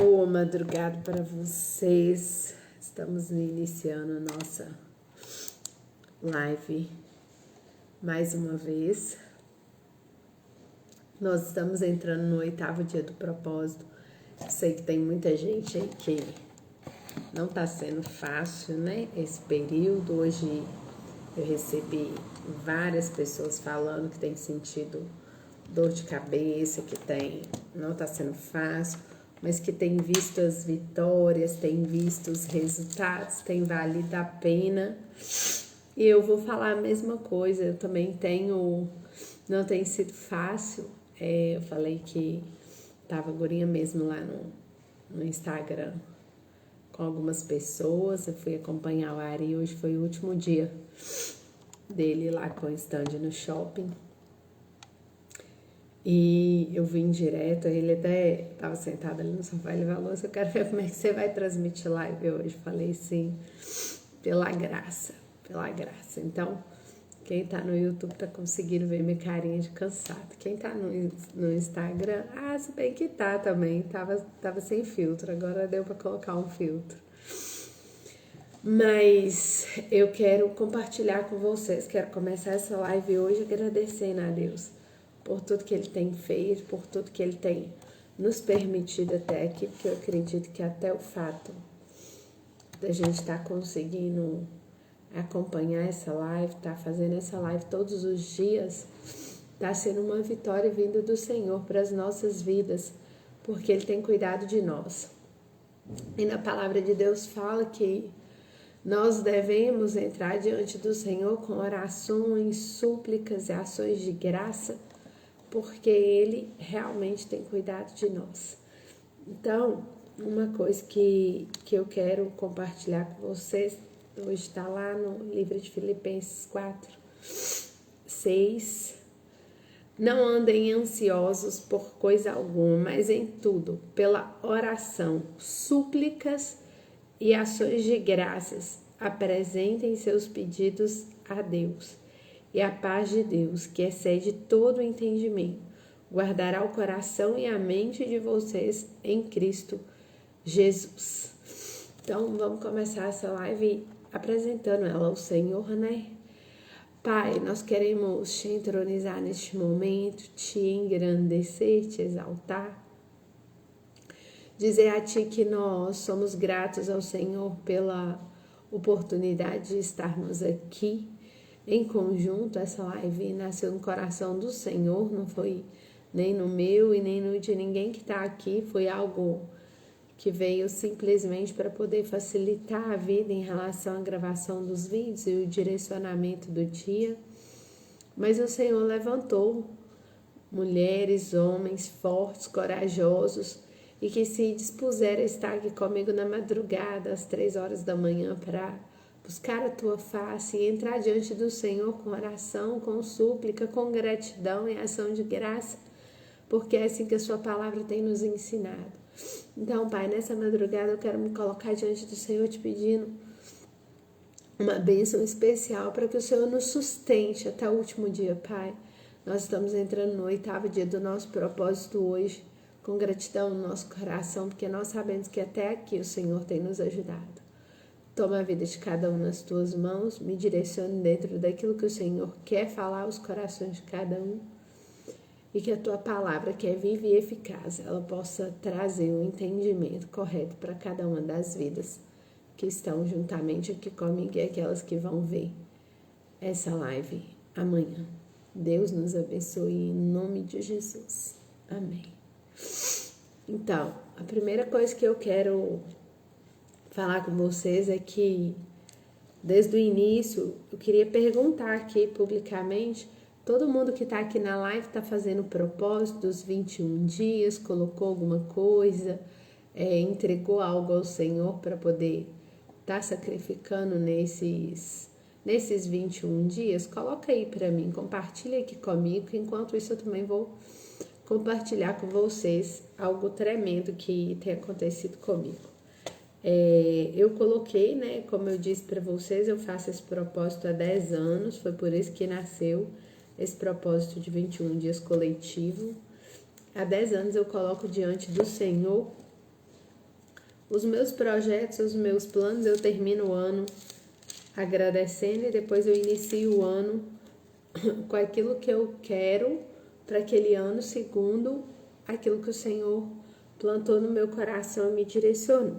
Boa madrugada para vocês. Estamos iniciando a nossa live mais uma vez. Nós estamos entrando no 8º dia do propósito. Eu sei que tem muita gente aí que não está sendo fácil, né? Esse período. Hoje eu recebi várias pessoas falando que tem sentido dor de cabeça, que não está sendo fácil, mas que tem visto as vitórias, tem visto os resultados, tem valido a pena. E eu vou falar a mesma coisa, eu também não tem sido fácil. Eu falei que tava agorinha mesmo lá no Instagram com algumas pessoas, eu fui acompanhar o Ari, hoje foi o último dia dele lá com o stand no shopping. E eu vim direto, ele até estava sentado ali no sofá, ele falou assim, eu quero ver como é que você vai transmitir live hoje. Falei sim, pela graça. Então, quem tá no YouTube tá conseguindo ver minha carinha de cansado. Quem tá no Instagram, se bem que tá também, tava sem filtro, agora deu para colocar um filtro. Mas eu quero compartilhar com vocês, quero começar essa live hoje agradecendo a Deus por tudo que Ele tem feito, por tudo que Ele tem nos permitido até aqui, porque eu acredito que até o fato da gente estar conseguindo acompanhar essa live, estar fazendo essa live todos os dias, está sendo uma vitória vinda do Senhor para as nossas vidas, porque Ele tem cuidado de nós. E na palavra de Deus fala que nós devemos entrar diante do Senhor com orações, súplicas e ações de graça, porque Ele realmente tem cuidado de nós. Então, uma coisa que eu quero compartilhar com vocês, hoje está lá no livro de Filipenses 4:6. Não andem ansiosos por coisa alguma, mas em tudo, pela oração, súplicas e ações de graças, apresentem seus pedidos a Deus. E a paz de Deus, que excede todo o entendimento, guardará o coração e a mente de vocês em Cristo Jesus. Então, vamos começar essa live apresentando ela ao Senhor, né? Pai, nós queremos te entronizar neste momento, te engrandecer, te exaltar. Dizer a Ti que nós somos gratos ao Senhor pela oportunidade de estarmos aqui em conjunto. Essa live nasceu no coração do Senhor, não foi nem no meu e nem no de ninguém que está aqui, foi algo que veio simplesmente para poder facilitar a vida em relação à gravação dos vídeos e o direcionamento do dia. Mas o Senhor levantou mulheres, homens fortes, corajosos e que se dispuseram a estar aqui comigo na madrugada, às 3 horas da manhã, para buscar a Tua face e entrar diante do Senhor com oração, com súplica, com gratidão e ação de graça, porque é assim que a Sua palavra tem nos ensinado. Então, Pai, nessa madrugada eu quero me colocar diante do Senhor te pedindo uma bênção especial para que o Senhor nos sustente até o último dia, Pai. Nós estamos entrando no 8º dia do nosso propósito hoje, com gratidão no nosso coração, porque nós sabemos que até aqui o Senhor tem nos ajudado. Toma a vida de cada um nas Tuas mãos, me direcione dentro daquilo que o Senhor quer falar aos corações de cada um, e que a Tua palavra, que é viva e eficaz, ela possa trazer o entendimento correto para cada uma das vidas que estão juntamente aqui comigo e aquelas que vão ver essa live amanhã. Deus nos abençoe em nome de Jesus. Amém. Então, a primeira coisa que eu quero falar com vocês é que, desde o início, eu queria perguntar aqui publicamente, todo mundo que está aqui na live está fazendo o propósito dos 21 dias, colocou alguma coisa, entregou algo ao Senhor para poder estar sacrificando nesses 21 dias? Coloca aí para mim, compartilha aqui comigo, que enquanto isso eu também vou compartilhar com vocês algo tremendo que tem acontecido comigo. Eu coloquei, né, como eu disse para vocês, eu faço esse propósito há 10 anos, foi por isso que nasceu esse propósito de 21 dias coletivo. Há 10 anos eu coloco diante do Senhor Os meus projetos, os meus planos, eu termino o ano agradecendo e depois eu inicio o ano com aquilo que eu quero para aquele ano, segundo aquilo que o Senhor plantou no meu coração e me direcionou.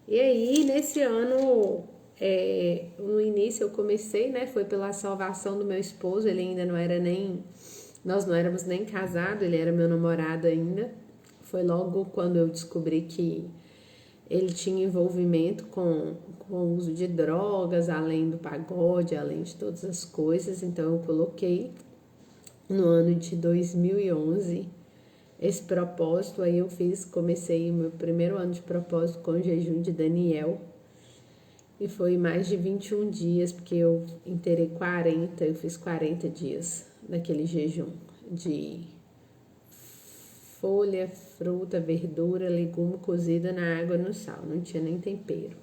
E aí, nesse ano, no início eu comecei, né? Foi pela salvação do meu esposo, ele ainda não era nem... Nós não éramos nem casados, ele era meu namorado ainda. Foi logo quando eu descobri que ele tinha envolvimento com o uso de drogas, além do pagode, além de todas as coisas. Então eu coloquei no ano de 2011 esse propósito. Aí eu comecei o meu primeiro ano de propósito com o jejum de Daniel. E foi mais de 21 dias, porque eu inteirei 40, eu fiz 40 dias naquele jejum de folha, fruta, verdura, legume cozida na água e no sal, não tinha nem tempero.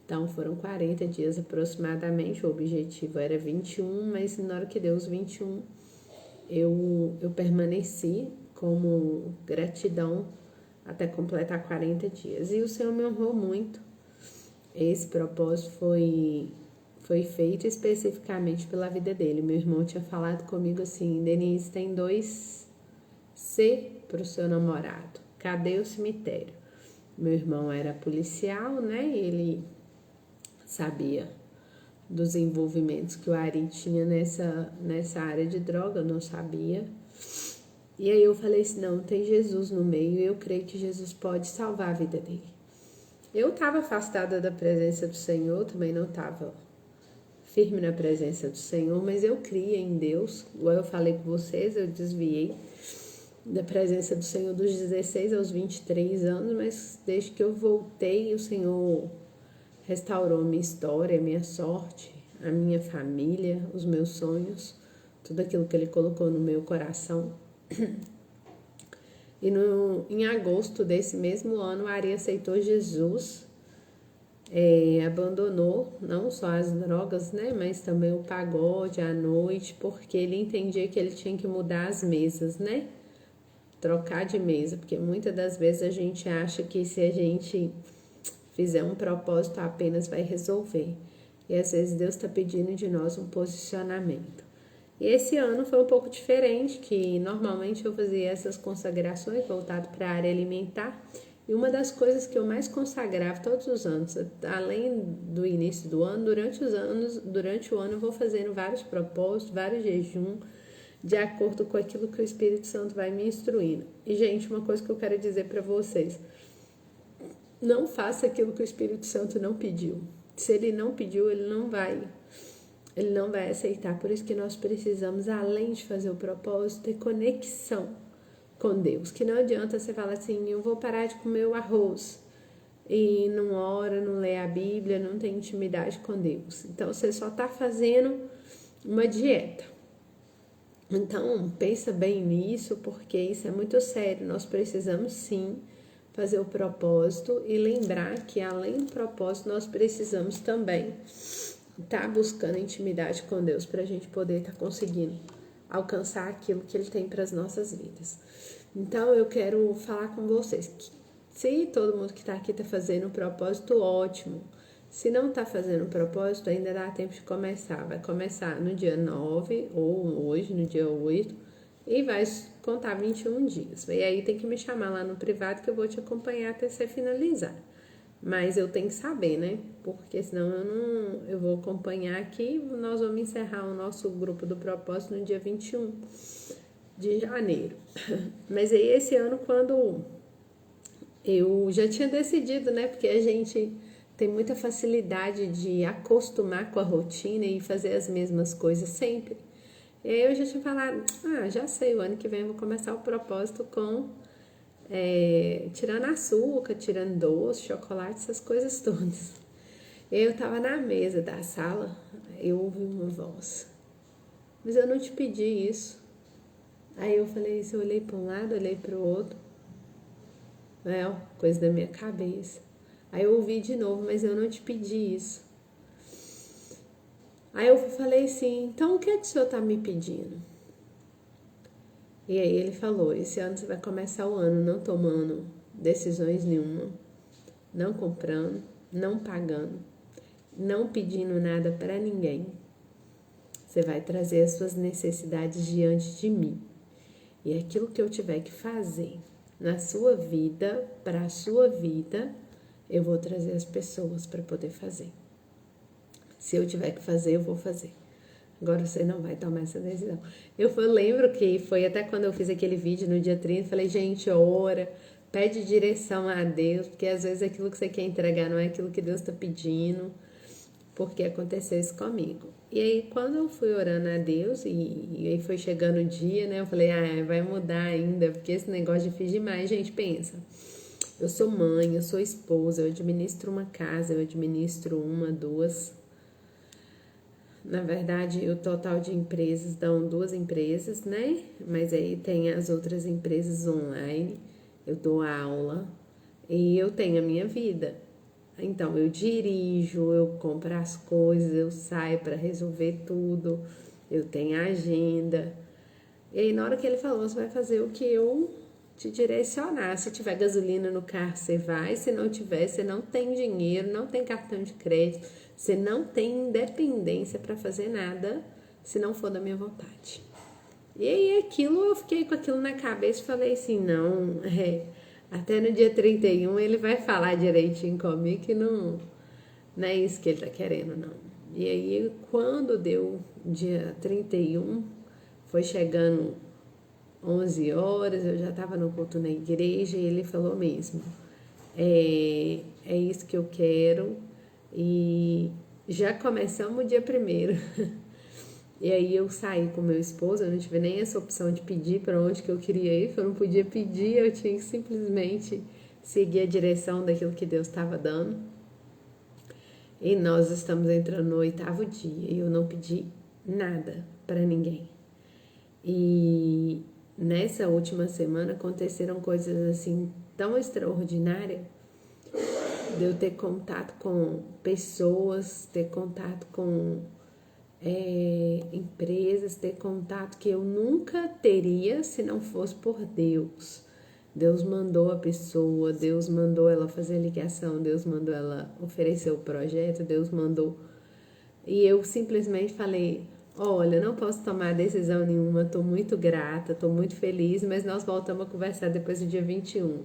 Então foram 40 dias aproximadamente, o objetivo era 21, mas na hora que deu os 21, eu permaneci como gratidão até completar 40 dias. E o Senhor me honrou muito. Esse propósito foi feito especificamente pela vida dele. Meu irmão tinha falado comigo assim: Denise, tem 2 C para o seu namorado. Cadê o cemitério? Meu irmão era policial, né? Ele sabia dos envolvimentos que o Ari tinha nessa área de droga, eu não sabia. E aí eu falei assim, não, tem Jesus no meio e eu creio que Jesus pode salvar a vida dele. Eu estava afastada da presença do Senhor, também não estava firme na presença do Senhor, mas eu cria em Deus. Igual eu falei com vocês, eu desviei da presença do Senhor dos 16 aos 23 anos, mas desde que eu voltei, o Senhor restaurou a minha história, a minha sorte, a minha família, os meus sonhos, tudo aquilo que Ele colocou no meu coração. E em agosto desse mesmo ano, a Ari aceitou Jesus, abandonou não só as drogas, né, mas também o pagode à noite, porque ele entendia que ele tinha que mudar as mesas, né? Trocar de mesa, porque muitas das vezes a gente acha que se a gente fizer um propósito apenas vai resolver. E às vezes Deus está pedindo de nós um posicionamento. E esse ano foi um pouco diferente, que normalmente eu fazia essas consagrações voltadas para a área alimentar. E uma das coisas que eu mais consagrava todos os anos, além do início do ano, durante o ano eu vou fazendo vários propósitos, vários jejuns, de acordo com aquilo que o Espírito Santo vai me instruindo. E, gente, uma coisa que eu quero dizer para vocês: não faça aquilo que o Espírito Santo não pediu. Se ele não pediu, ele não vai aceitar. Por isso que nós precisamos, além de fazer o propósito, ter conexão com Deus. Que não adianta você falar assim, eu vou parar de comer o arroz, e não ora, não lê a Bíblia, não tem intimidade com Deus. Então, você só está fazendo uma dieta. Então, pensa bem nisso, porque isso é muito sério. Nós precisamos, sim, fazer o propósito e lembrar que, além do propósito, nós precisamos também estar buscando intimidade com Deus para a gente poder estar conseguindo alcançar aquilo que Ele tem para as nossas vidas. Então, eu quero falar com vocês que, se todo mundo que está aqui está fazendo o propósito, ótimo. Se não está fazendo o propósito, ainda dá tempo de começar. Vai começar no dia 9 ou hoje, no dia 8, e vai contar 21 dias. E aí tem que me chamar lá no privado que eu vou te acompanhar até você finalizar. Mas eu tenho que saber, né? Porque senão eu vou acompanhar aqui. Nós vamos encerrar o nosso grupo do propósito no dia 21 de janeiro. Mas aí esse ano, quando eu já tinha decidido, né? Porque a gente tem muita facilidade de acostumar com a rotina e fazer as mesmas coisas sempre. E aí eu já tinha falado, já sei, o ano que vem eu vou começar o propósito com tirando açúcar, tirando doce, chocolate, essas coisas todas. E aí eu tava na mesa da sala, eu ouvi uma voz: mas eu não te pedi isso. Aí eu falei isso, eu olhei para um lado, olhei para o outro, coisa da minha cabeça. Aí eu ouvi de novo, mas eu não te pedi isso. Aí eu falei assim, então o que é que o senhor está me pedindo? E aí ele falou, esse ano você vai começar o ano não tomando decisões nenhuma, não comprando, não pagando, não pedindo nada para ninguém. Você vai trazer as suas necessidades diante de mim. E aquilo que eu tiver que fazer na sua vida, para a sua vida, eu vou trazer as pessoas para poder fazer. Se eu tiver que fazer, eu vou fazer. Agora você não vai tomar essa decisão. Eu lembro que foi até quando eu fiz aquele vídeo no dia 30, falei, gente, ora, pede direção a Deus, porque às vezes aquilo que você quer entregar não é aquilo que Deus está pedindo, porque aconteceu isso comigo. E aí, quando eu fui orando a Deus, e aí foi chegando o dia, né, eu falei, vai mudar ainda, porque esse negócio é difícil demais, gente, pensa. Eu sou mãe, eu sou esposa, eu administro uma casa, eu administro uma, duas. Na verdade, o total de empresas dão 2 empresas, né? Mas aí tem as outras empresas online, eu dou aula e eu tenho a minha vida. Então, eu dirijo, eu compro as coisas, eu saio para resolver tudo, eu tenho agenda. E aí, na hora que ele falou, você vai fazer o que eu te direcionar. Se tiver gasolina no carro, você vai. Se não tiver, você não tem dinheiro, não tem cartão de crédito, você não tem independência para fazer nada se não for da minha vontade. E aí, eu fiquei com aquilo na cabeça e falei assim, não, até no dia 31 ele vai falar direitinho comigo que não é isso que ele tá querendo, não. E aí, quando deu dia 31, foi chegando 11 horas, eu já estava no culto na igreja e ele falou mesmo, é isso que eu quero. E já começamos o dia 1º. E aí eu saí com meu esposo, eu não tive nem essa opção de pedir para onde que eu queria ir, porque eu não podia pedir, eu tinha que simplesmente seguir a direção daquilo que Deus estava dando. E nós estamos entrando no 8º dia e eu não pedi nada para ninguém. E nessa última semana aconteceram coisas assim tão extraordinárias de eu ter contato com pessoas, ter contato com empresas, ter contato que eu nunca teria se não fosse por Deus. Deus mandou a pessoa, Deus mandou ela fazer a ligação, Deus mandou ela oferecer o projeto, Deus mandou. E eu simplesmente falei, olha, não posso tomar decisão nenhuma, estou muito grata, estou muito feliz, mas nós voltamos a conversar depois do dia 21.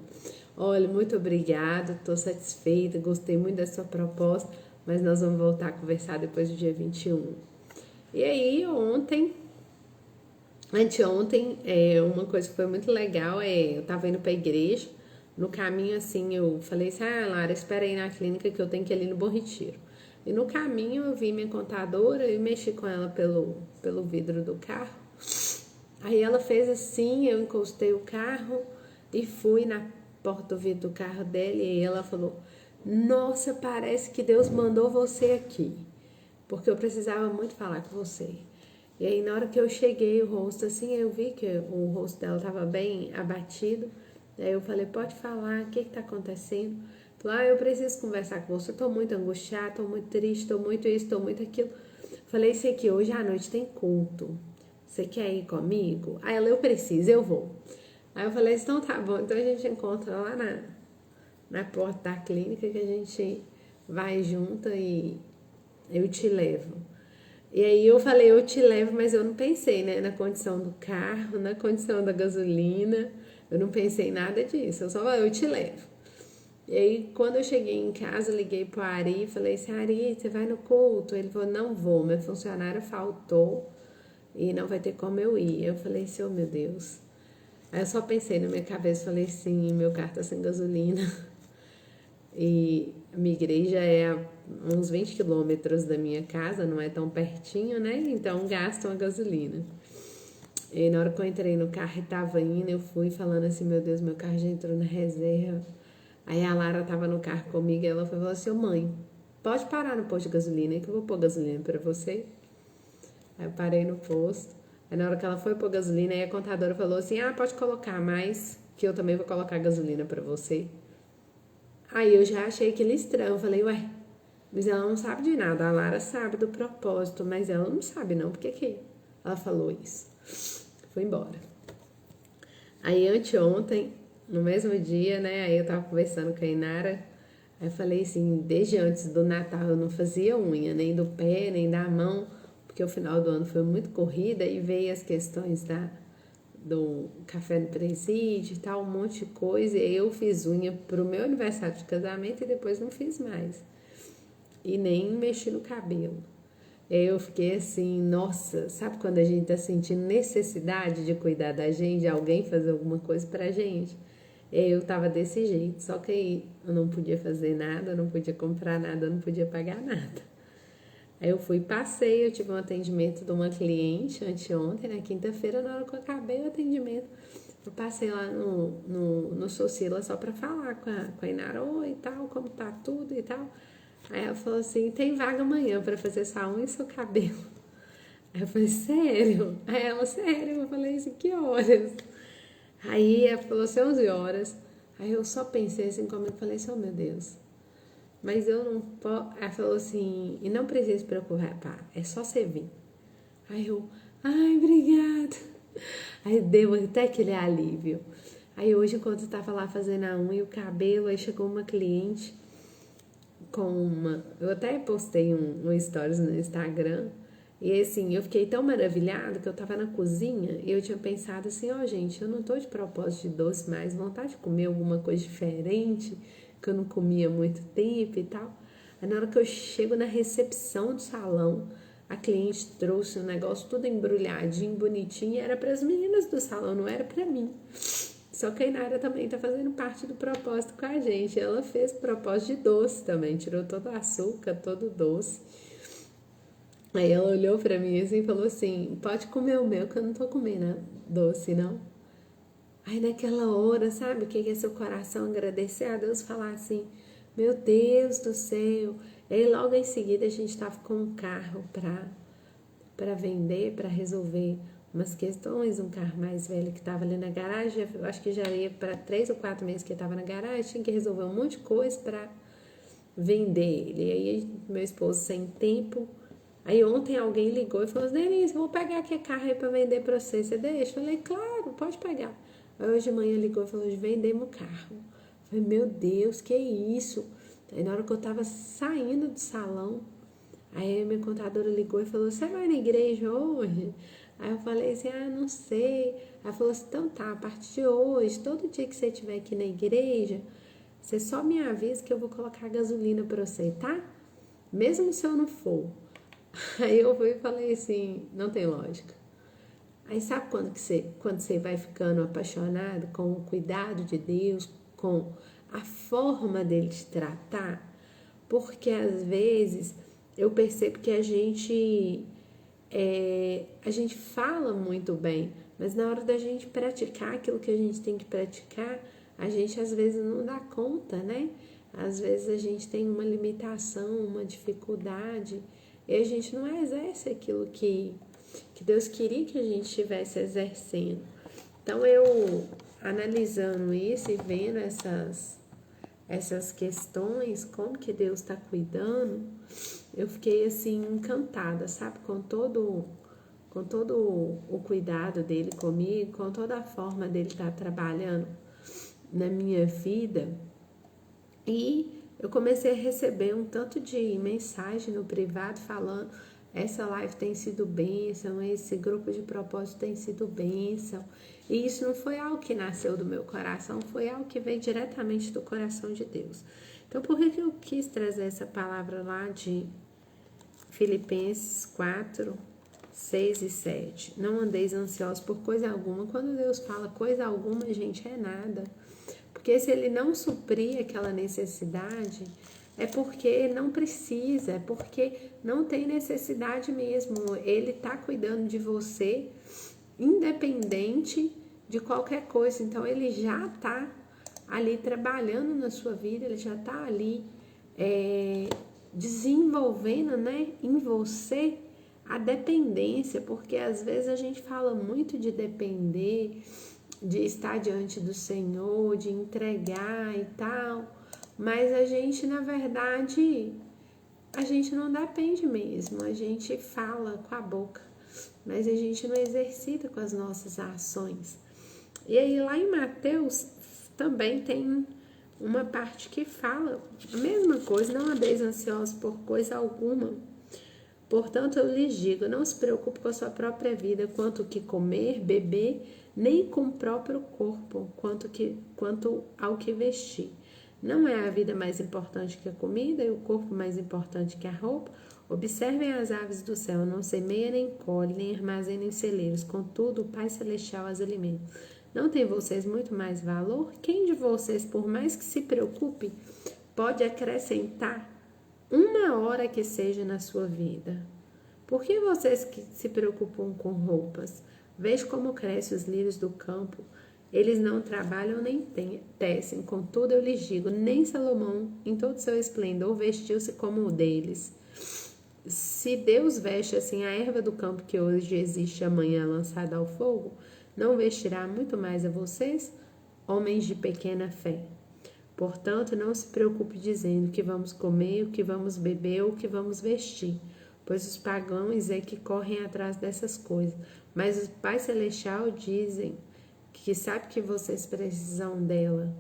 Olha, muito obrigada, estou satisfeita, gostei muito da sua proposta, mas nós vamos voltar a conversar depois do dia 21. E aí, anteontem, uma coisa que foi muito legal, eu tava indo pra igreja, no caminho assim, eu falei assim, Lara, espera aí na clínica que eu tenho que ir ali no Bom Retiro. E no caminho eu vi minha contadora e mexi com ela pelo vidro do carro. Aí ela fez assim, eu encostei o carro e fui na porta do vidro do carro dela e aí ela falou, nossa, parece que Deus mandou você aqui, porque eu precisava muito falar com você. E aí na hora que eu cheguei, o rosto assim, eu vi que o rosto dela estava bem abatido. Aí eu falei, pode falar, o que está acontecendo? Falei, eu preciso conversar com você, estou muito angustiada, estou muito triste, estou muito isso, estou muito aquilo. Falei, sei que hoje à noite tem culto, você quer ir comigo? Aí ela, eu preciso, eu vou. Aí eu falei, então tá bom, então a gente encontra lá na porta da clínica que a gente vai junto e eu te levo. E aí eu falei, eu te levo, mas eu não pensei, né, na condição do carro, na condição da gasolina, eu não pensei em nada disso, eu só falei, eu te levo. E aí quando eu cheguei em casa, liguei pro Ari e falei assim, Ari, você vai no culto? Ele falou, não vou, meu funcionário faltou e não vai ter como eu ir. Eu falei assim, oh meu Deus. Aí eu só pensei na minha cabeça, falei assim, meu carro tá sem gasolina. E a minha igreja é a uns 20 quilômetros da minha casa, não é tão pertinho, né? Então gastam a gasolina. E na hora que eu entrei no carro e tava indo, eu fui falando assim, meu Deus, meu carro já entrou na reserva. Aí a Lara tava no carro comigo e ela falou assim, mãe, pode parar no posto de gasolina que eu vou pôr gasolina pra você. Aí eu parei no posto. Aí na hora que ela foi pôr gasolina, aí a contadora falou assim, pode colocar mais, que eu também vou colocar gasolina pra você. Aí eu já achei aquele estranho, eu falei, ué, mas ela não sabe de nada, a Lara sabe do propósito, mas ela não sabe não, por que ela falou isso? Foi embora. Aí anteontem, no mesmo dia, né, aí eu tava conversando com a Inara, Aí eu falei assim, desde antes do Natal eu não fazia unha, nem do pé, nem da mão, porque o final do ano foi muito corrida e veio as questões do café no presídio e tal, um monte de coisa. E aí eu fiz unha pro meu aniversário de casamento e depois não fiz mais. E nem mexi no cabelo. E aí eu fiquei assim, nossa, sabe quando a gente tá sentindo necessidade de cuidar da gente, de alguém fazer alguma coisa pra gente? E aí eu tava desse jeito, só que aí eu não podia fazer nada, não podia comprar nada, não podia pagar nada. Aí eu fui e passei, eu tive um atendimento de uma cliente anteontem, na quinta-feira, na hora que eu acabei o atendimento, eu passei lá no Socila só pra falar com a Inara, oi e tal, como tá tudo e tal. Aí ela falou assim, tem vaga amanhã pra fazer sua unha e seu cabelo. Aí eu falei, sério? Aí ela, sério? Eu falei assim, que horas? Aí ela falou assim, 11 horas. Aí eu só pensei assim comigo, falei assim, oh meu Deus, mas eu não posso. Ela falou assim, e não precisa se preocupar, é só você vir. Aí eu, ai, obrigada. Aí deu até aquele alívio. Aí hoje, enquanto eu tava lá fazendo a unha e o cabelo, aí chegou uma cliente com uma. Eu até postei um stories no Instagram. E assim, eu fiquei tão maravilhada que eu tava na cozinha e eu tinha pensado assim, ó, gente, eu não tô de propósito de doce mais, vontade de comer alguma coisa diferente, que eu não comia há muito tempo e tal. Aí na hora que eu chego na recepção do salão, a cliente trouxe um negócio tudo embrulhadinho, bonitinho, e era para as meninas do salão, não era para mim. Só que a Inara também tá fazendo parte do propósito com a gente. Ela fez propósito de doce também, tirou todo o açúcar, todo o doce. Aí ela olhou pra mim assim e falou assim, pode comer o meu que eu não tô comendo doce, não. Aí naquela hora, sabe o que é seu coração agradecer a Deus, falar assim, meu Deus do céu. Aí logo em seguida a gente tava com um carro pra vender, pra resolver umas questões, um carro mais velho que tava ali na garagem, eu acho que já ia para 3 ou 4 meses que ele tava na garagem, tinha que resolver um monte de coisa pra vender ele. E aí meu esposo sem tempo. Aí ontem alguém ligou e falou, Denise, vou pegar aqui a carro aí pra vender pra você, você deixa? Eu falei, claro, pode pegar. Aí hoje de manhã ligou e falou, vendemos o carro. Eu falei, meu Deus, que isso? Aí na hora que eu tava saindo do salão, aí a minha contadora ligou e falou, você vai na igreja hoje? Aí eu falei assim, não sei. Aí ela falou assim, então tá, a partir de hoje, todo dia que você estiver aqui na igreja, você só me avisa que eu vou colocar gasolina pra você, tá? Mesmo se eu não for. Aí eu fui e falei assim, não tem lógica. Aí sabe quando você vai ficando apaixonado com o cuidado de Deus, com a forma dele te tratar? Porque às vezes eu percebo que a gente fala muito bem, mas na hora da gente praticar aquilo que a gente tem que praticar, a gente às vezes não dá conta, né? Às vezes a gente tem uma limitação, uma dificuldade, e a gente não exerce aquilo que Deus queria que a gente estivesse exercendo. Então eu, analisando isso e vendo essas questões, como que Deus está cuidando, eu fiquei assim encantada, sabe, com todo o cuidado dele comigo, com toda a forma dele estar trabalhando na minha vida. E eu comecei a receber um tanto de mensagem no privado falando, essa live tem sido bênção, esse grupo de propósito tem sido bênção. E isso não foi algo que nasceu do meu coração, foi algo que veio diretamente do coração de Deus. Então, por que eu quis trazer essa palavra lá de Filipenses 4, 6 e 7? Não andeis ansiosos por coisa alguma. Quando Deus fala coisa alguma, gente, é nada. Porque se ele não suprir aquela necessidade, é porque não precisa, é porque não tem necessidade mesmo. Ele está cuidando de você, independente de qualquer coisa. Então, ele já está ali trabalhando na sua vida, ele já está ali desenvolvendo, né, em você a dependência, porque às vezes a gente fala muito de depender, de estar diante do Senhor, de entregar e tal, mas a gente, na verdade, a gente não depende mesmo, a gente fala com a boca, mas a gente não exercita com as nossas ações. E aí lá em Mateus também tem uma parte que fala a mesma coisa: não andeis ansiosos por coisa alguma. Portanto, eu lhes digo, não se preocupe com a sua própria vida, quanto que comer, beber, nem com o próprio corpo, quanto ao que vestir. Não é a vida mais importante que a comida e o corpo mais importante que a roupa? Observem as aves do céu, não semeiam, nem colhem, nem armazenam em celeiros, contudo, o Pai Celestial as alimenta. Não tem vocês muito mais valor? Quem de vocês, por mais que se preocupe, pode acrescentar uma hora que seja na sua vida? Por que vocês que se preocupam com roupas? Veja como crescem os lírios do campo. Eles não trabalham nem tecem. Contudo, eu lhes digo, nem Salomão, em todo seu esplendor, vestiu-se como o deles. Se Deus veste assim a erva do campo que hoje existe e amanhã lançada ao fogo, não vestirá muito mais a vocês, homens de pequena fé? Portanto, não se preocupe dizendo o que vamos comer, o que vamos beber ou o que vamos vestir, pois os pagãos é que correm atrás dessas coisas. Mas o Pai Celestial dizem que sabe que vocês precisam dela.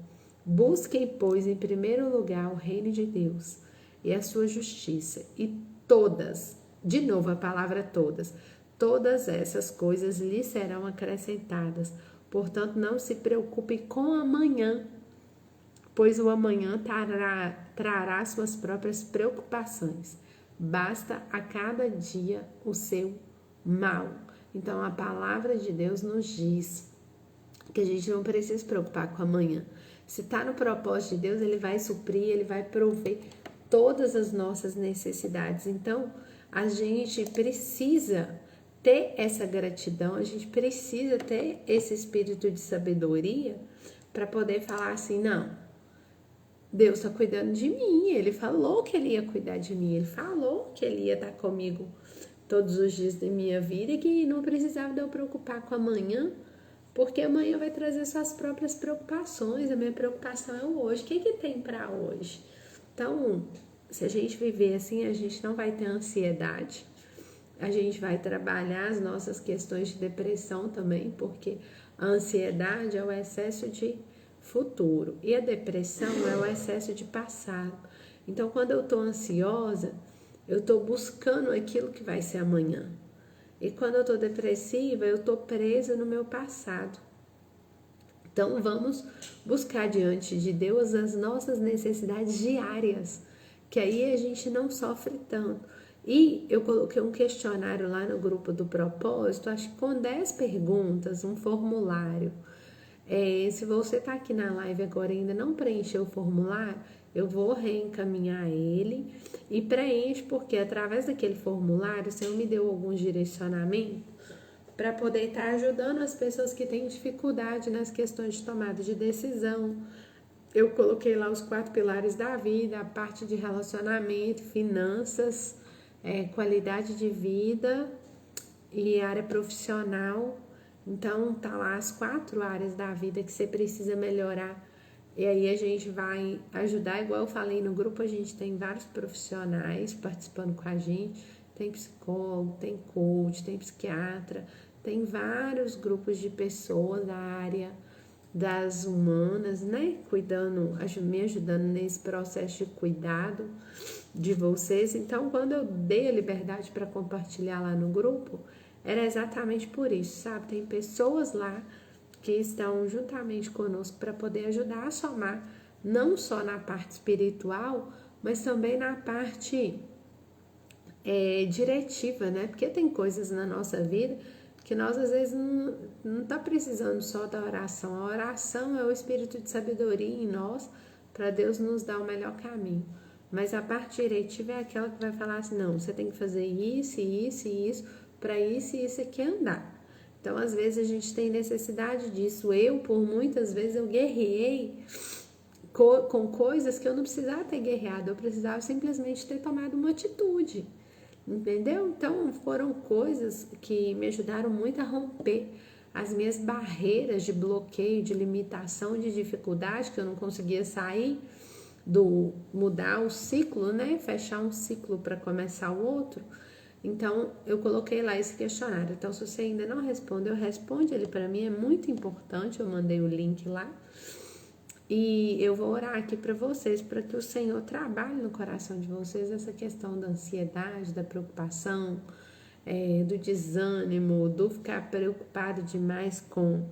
Busquem, pois, em primeiro lugar o reino de Deus e a sua justiça, e todas, de novo a palavra todas essas coisas lhe serão acrescentadas. Portanto, não se preocupe com amanhã, pois o amanhã trará suas próprias preocupações. Basta a cada dia o seu mal. Então, a palavra de Deus nos diz que a gente não precisa se preocupar com amanhã. Se está no propósito de Deus, Ele vai suprir, Ele vai prover todas as nossas necessidades. Então, a gente precisa ter essa gratidão, a gente precisa ter esse espírito de sabedoria para poder falar assim, não, Deus está cuidando de mim, Ele falou que Ele ia cuidar de mim, Ele falou que Ele ia estar comigo todos os dias da minha vida e que não precisava de eu preocupar com amanhã, porque amanhã vai trazer suas próprias preocupações. A minha preocupação é o hoje. O que tem para hoje? Então, se a gente viver assim, a gente não vai ter ansiedade. A gente vai trabalhar as nossas questões de depressão também, porque a ansiedade é o excesso de futuro e a depressão é o excesso de passado. Então, quando eu estou ansiosa, eu estou buscando aquilo que vai ser amanhã. E quando eu estou depressiva, eu estou presa no meu passado. Então, vamos buscar diante de Deus as nossas necessidades diárias, que aí a gente não sofre tanto. E eu coloquei um questionário lá no grupo do propósito, acho que com 10 perguntas, um formulário. Se você está aqui na live agora e ainda não preencheu o formulário, eu vou reencaminhar ele e preenche, porque através daquele formulário o Senhor me deu alguns direcionamentos para poder estar ajudando as pessoas que têm dificuldade nas questões de tomada de decisão. Eu coloquei lá os 4 pilares da vida, a parte de relacionamento, finanças, qualidade de vida e área profissional. Então, tá lá as 4 áreas da vida que você precisa melhorar. E aí a gente vai ajudar, igual eu falei no grupo, a gente tem vários profissionais participando com a gente. Tem psicólogo, tem coach, tem psiquiatra, tem vários grupos de pessoas da área das humanas, né? Me ajudando nesse processo de cuidado de vocês. Então, quando eu dei a liberdade para compartilhar lá no grupo, era exatamente por isso, sabe? Tem pessoas lá que estão juntamente conosco para poder ajudar a somar, não só na parte espiritual, mas também na parte diretiva, né? Porque tem coisas na nossa vida que nós às vezes não tá precisando só da oração. A oração é o espírito de sabedoria em nós para Deus nos dar o melhor caminho. Mas a parte diretiva é aquela que vai falar assim, não, você tem que fazer isso, isso e isso, para isso e isso aqui andar. Então, às vezes, a gente tem necessidade disso. Por muitas vezes, eu guerreei com coisas que eu não precisava ter guerreado. Eu precisava simplesmente ter tomado uma atitude. Entendeu? Então, foram coisas que me ajudaram muito a romper as minhas barreiras de bloqueio, de limitação, de dificuldade, que eu não conseguia sair mudar o ciclo, né? Fechar um ciclo para começar o outro. Então, eu coloquei lá esse questionário. Então, se você ainda não respondeu, responde ele para mim, é muito importante. Eu mandei o link lá. E eu vou orar aqui para vocês, para que o Senhor trabalhe no coração de vocês essa questão da ansiedade, da preocupação, do desânimo, do ficar preocupado demais com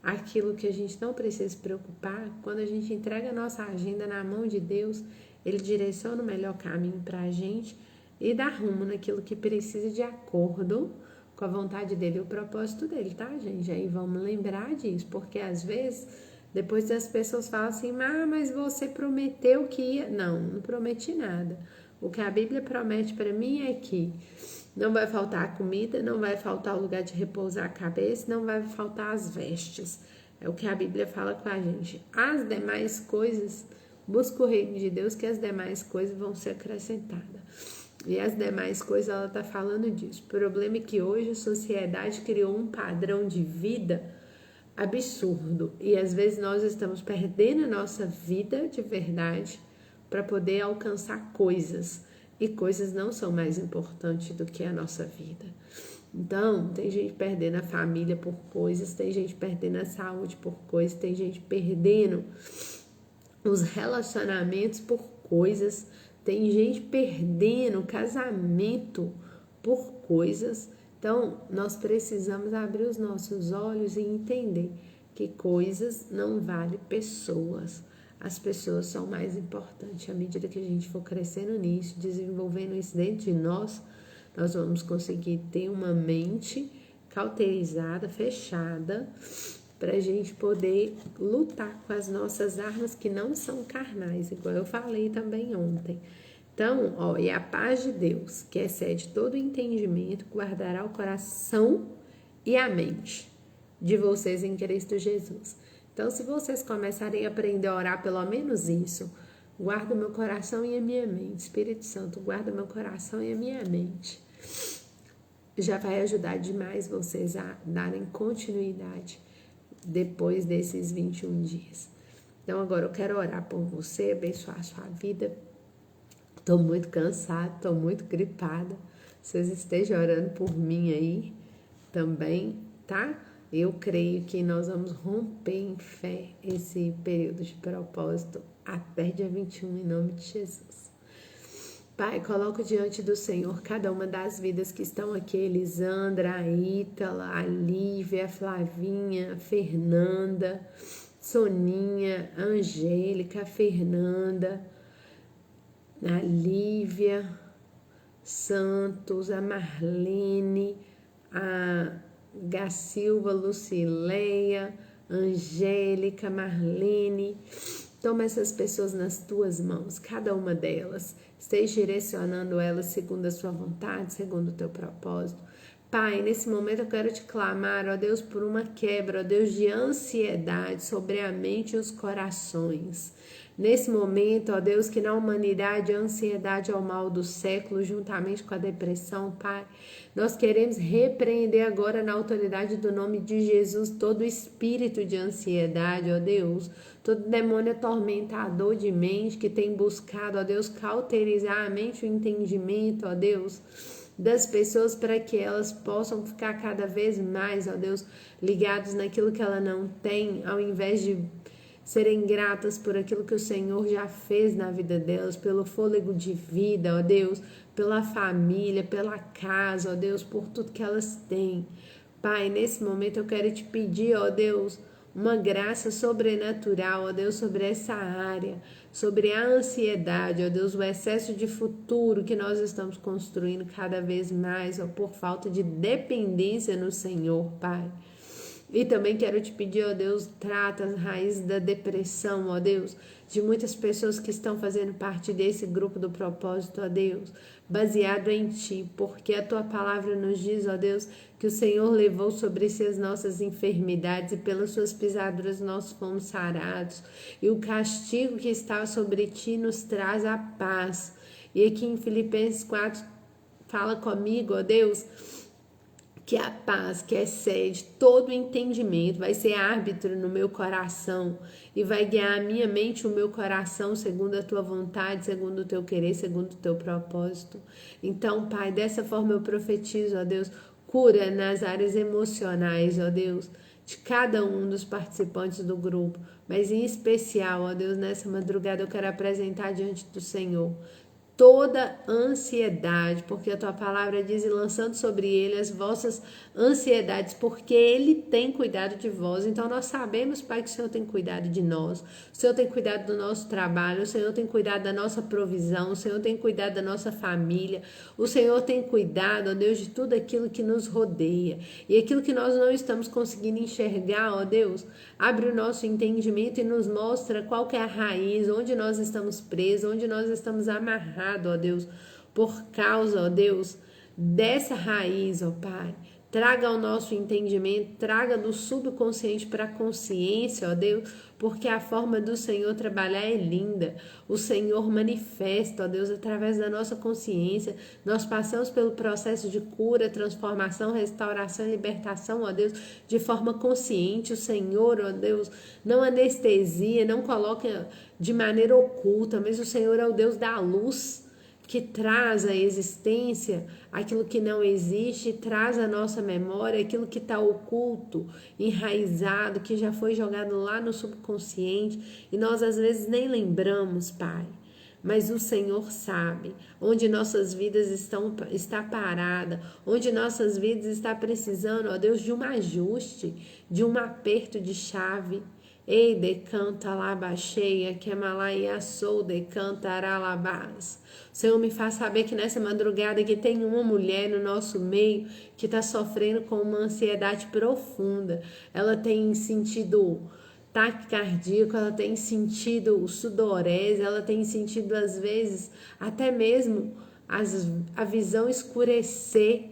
aquilo que a gente não precisa se preocupar. Quando a gente entrega a nossa agenda na mão de Deus, Ele direciona o melhor caminho para a gente e dá rumo naquilo que precisa de acordo com a vontade dEle e o propósito dEle, tá, gente? Aí vamos lembrar disso, porque às vezes depois as pessoas falam assim, mas você prometeu que ia. Não prometi nada. O que a Bíblia promete para mim é que não vai faltar comida, não vai faltar o lugar de repousar a cabeça, não vai faltar as vestes. É o que a Bíblia fala com a gente. As demais coisas, busca o reino de Deus, que as demais coisas vão ser acrescentadas. E as demais coisas, ela está falando disso. O problema é que hoje a sociedade criou um padrão de vida absurdo. E às vezes nós estamos perdendo a nossa vida de verdade para poder alcançar coisas. E coisas não são mais importantes do que a nossa vida. Então, tem gente perdendo a família por coisas, tem gente perdendo a saúde por coisas, tem gente perdendo os relacionamentos por coisas, tem gente perdendo o casamento por coisas. Então, nós precisamos abrir os nossos olhos e entender que coisas não valem pessoas. As pessoas são mais importantes. À medida que a gente for crescendo nisso, desenvolvendo isso dentro de nós, nós vamos conseguir ter uma mente cauterizada, fechada, para a gente poder lutar com as nossas armas que não são carnais, igual eu falei também ontem. Então, e a paz de Deus, que excede todo entendimento, guardará o coração e a mente de vocês em Cristo Jesus. Então, se vocês começarem a aprender a orar pelo menos isso, guarda o meu coração e a minha mente. Espírito Santo, guarda o meu coração e a minha mente. Já vai ajudar demais vocês a darem continuidade depois desses 21 dias. Então, agora eu quero orar por você, abençoar a sua vida. Estou muito cansada, estou muito gripada. Vocês estejam orando por mim aí também, tá? Eu creio que nós vamos romper em fé esse período de propósito até dia 21, em nome de Jesus. Pai, coloco diante do Senhor cada uma das vidas que estão aqui, Elisandra, a Ítala, a Lívia, a Flavinha, a Fernanda, Soninha, a Angélica, a Fernanda, a Lívia Santos, a Marlene, a Gacilva, Lucileia, Angélica, Marlene. Toma essas pessoas nas tuas mãos, cada uma delas. Esteja direcionando elas segundo a sua vontade, segundo o teu propósito. Pai, nesse momento eu quero te clamar, ó Deus, por uma quebra, ó Deus, de ansiedade sobre a mente e os corações. Nesse momento, ó Deus, que na humanidade a ansiedade é o mal do século, juntamente com a depressão, Pai. Nós queremos repreender agora na autoridade do nome de Jesus todo espírito de ansiedade, ó Deus. Todo demônio atormentador de mente que tem buscado, ó Deus, cauterizar a mente e o entendimento, ó Deus, das pessoas para que elas possam ficar cada vez mais, ó Deus, ligados naquilo que ela não tem, ao invés de serem gratas por aquilo que o Senhor já fez na vida delas, pelo fôlego de vida, ó Deus, pela família, pela casa, ó Deus, por tudo que elas têm. Pai, nesse momento eu quero te pedir, ó Deus, uma graça sobrenatural, ó Deus, sobre essa área, sobre a ansiedade, ó Deus, o excesso de futuro que nós estamos construindo cada vez mais, ó, por falta de dependência no Senhor, Pai. E também quero te pedir, ó Deus, trata as raízes da depressão, ó Deus, de muitas pessoas que estão fazendo parte desse grupo do propósito, ó Deus, baseado em Ti, porque a Tua palavra nos diz, ó Deus, que o Senhor levou sobre si as nossas enfermidades e pelas Suas pisaduras nós fomos sarados. E o castigo que está sobre Ti nos traz a paz. E aqui em Filipenses 4, fala comigo, ó Deus, que a paz que excede todo entendimento vai ser árbitro no meu coração e vai guiar a minha mente e o meu coração segundo a tua vontade, segundo o teu querer, segundo o teu propósito. Então, Pai, dessa forma eu profetizo, ó Deus, cura nas áreas emocionais, ó Deus, de cada um dos participantes do grupo, mas em especial, ó Deus, nessa madrugada eu quero apresentar diante do Senhor toda ansiedade, porque a tua palavra diz, e lançando sobre ele as vossas ansiedades, porque ele tem cuidado de vós. Então nós sabemos, Pai, que o Senhor tem cuidado de nós, o Senhor tem cuidado do nosso trabalho, o Senhor tem cuidado da nossa provisão, o Senhor tem cuidado da nossa família, o Senhor tem cuidado, ó Deus, de tudo aquilo que nos rodeia, e aquilo que nós não estamos conseguindo enxergar, ó Deus, abre o nosso entendimento e nos mostra qual que é a raiz, onde nós estamos presos, onde nós estamos amarrados, ó Deus, por causa, ó Deus, dessa raiz, ó Pai. Traga ao nosso entendimento, traga do subconsciente para a consciência, ó Deus, porque a forma do Senhor trabalhar é linda. O Senhor manifesta, ó Deus, através da nossa consciência. Nós passamos pelo processo de cura, transformação, restauração e libertação, ó Deus, de forma consciente. O Senhor, ó Deus, não anestesia, não coloca de maneira oculta, mas o Senhor é o Deus da luz, que traz à existência aquilo que não existe, traz à nossa memória aquilo que está oculto, enraizado, que já foi jogado lá no subconsciente e nós às vezes nem lembramos, Pai. Mas o Senhor sabe onde nossas vidas está parada, onde nossas vidas está precisando, ó Deus, de um ajuste, de um aperto de chave. Ei, decanta laba cheia, que malaia sou, decantará labás. O Senhor me faz saber que nessa madrugada que tem uma mulher no nosso meio que está sofrendo com uma ansiedade profunda. Ela tem sentido ataque cardíaco, ela tem sentido sudorese, ela tem sentido às vezes até mesmo a visão escurecer.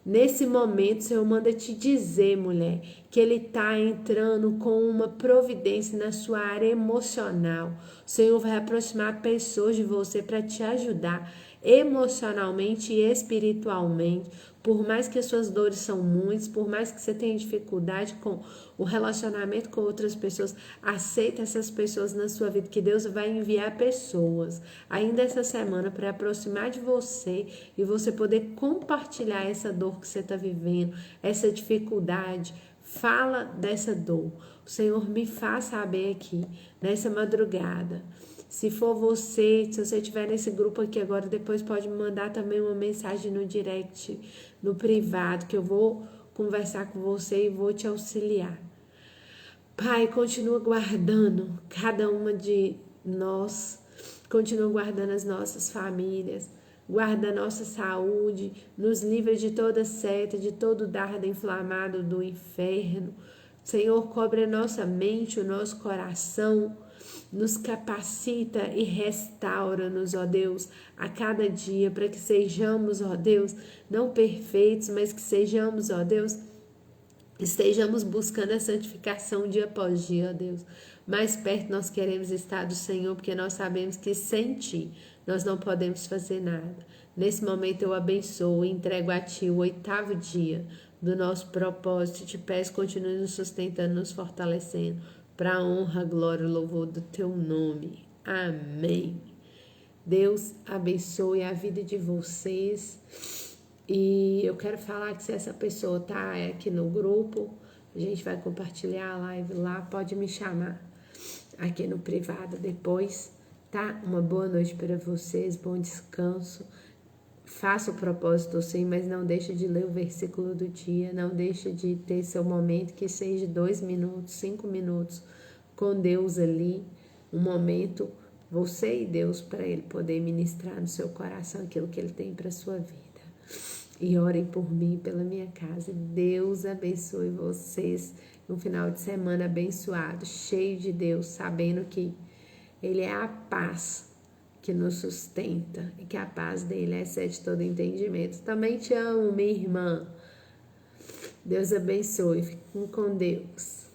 Nesse momento, o Senhor manda te dizer, mulher, que Ele está entrando com uma providência na sua área emocional. O Senhor vai aproximar pessoas de você para te ajudar emocionalmente e espiritualmente. Por mais que as suas dores são muitas, por mais que você tenha dificuldade com o relacionamento com outras pessoas, aceita essas pessoas na sua vida, que Deus vai enviar pessoas ainda essa semana para aproximar de você e você poder compartilhar essa dor que você está vivendo, essa dificuldade. Fala dessa dor. O Senhor me faz saber aqui, nessa madrugada. Se for você, se você estiver nesse grupo aqui agora, depois pode me mandar também uma mensagem no direct, no privado, que eu vou conversar com você e vou te auxiliar. Pai, continua guardando cada uma de nós, continua guardando as nossas famílias, guarda a nossa saúde, nos livra de toda seta, de todo dardo inflamado do inferno. Senhor, cobre a nossa mente, o nosso coração, nos capacita e restaura-nos, ó Deus, a cada dia, para que sejamos, ó Deus, não perfeitos, mas que sejamos, ó Deus, estejamos buscando a santificação dia após dia, ó Deus. Mais perto nós queremos estar do Senhor, porque nós sabemos que sem Ti nós não podemos fazer nada. Nesse momento eu abençoo e entrego a Ti o 8º dia do nosso propósito. Te peço, continue nos sustentando, nos fortalecendo, para a honra, glória e louvor do Teu nome. Amém. Deus abençoe a vida de vocês. E eu quero falar que se essa pessoa tá aqui no grupo, a gente vai compartilhar a live lá, pode me chamar aqui no privado depois, tá? Uma boa noite para vocês, bom descanso. Faça o propósito sim, mas não deixe de ler o versículo do dia, não deixe de ter seu momento, que seja 2 minutos, 5 minutos com Deus ali, um momento, você e Deus, para Ele poder ministrar no seu coração aquilo que Ele tem para a sua vida. E orem por mim, pela minha casa. Deus abençoe vocês. Um final de semana abençoado, cheio de Deus, sabendo que Ele é a paz que nos sustenta e que a paz dele excede todo entendimento. Também te amo, minha irmã. Deus abençoe. Fiquem com Deus.